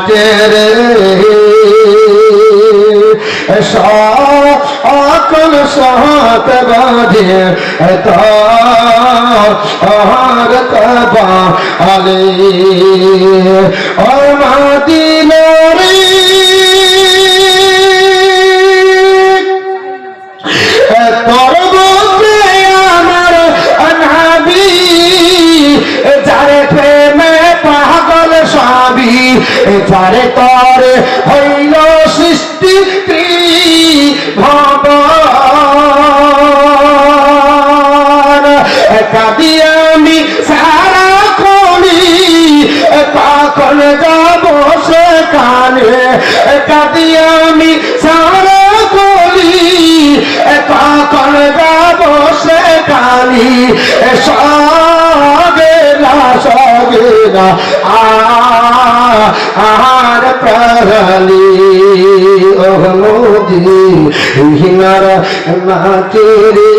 মাঝের সকল শোক বোঝে তোর কপালে ও মদিনারে তোর বুকে আমার নবী যারে প্রেমে পাগল সবই যারে তোর হইল সৃষ্টি ভগবান কাঁদি আমি সারা করি কখন যাব সেখানে কাঁদি আমি সারা করি কখন যাব সেখানে সগেরা আর প্রাণী ও মোদি হিনার নাচেরে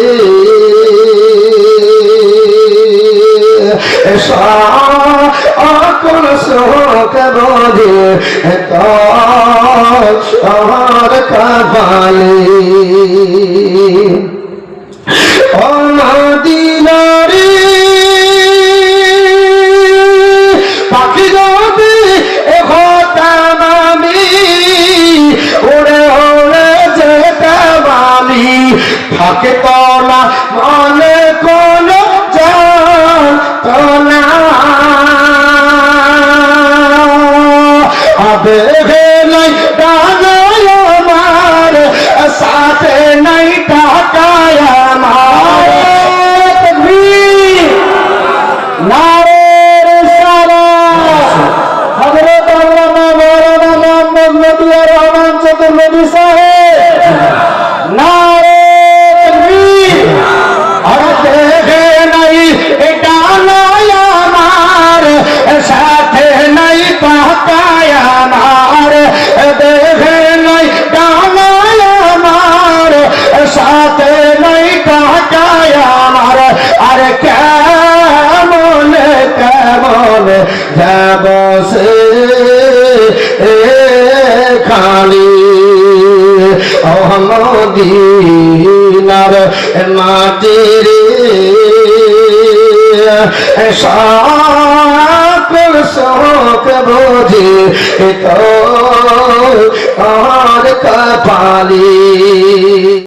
সকল শোক বোঝে তোর কপালে ও মদিনারে পাখি যদি হতাম আমি উড়ে উড়ে যেতাম আমি থাকে তোলা মনে কোন তোলা আবে নাই ডানায় আমার সাথে নাই টাকায় আমার নারের সারা হযরত আল্লামা মাওলানা মোহাম্মদ মতিউর রহমান চতুর্বেদী সাহেব নারে তাকবীর আর দেখে নাই এটা নয় আমার সাথে নাই টাকায় আমার দেখে নাই ডানায় আমার সাথে নাই টাকায় আমার আর কেমন যাব সে খালি মদিনার মাটির সকল শোক বোঝে তোর কপালে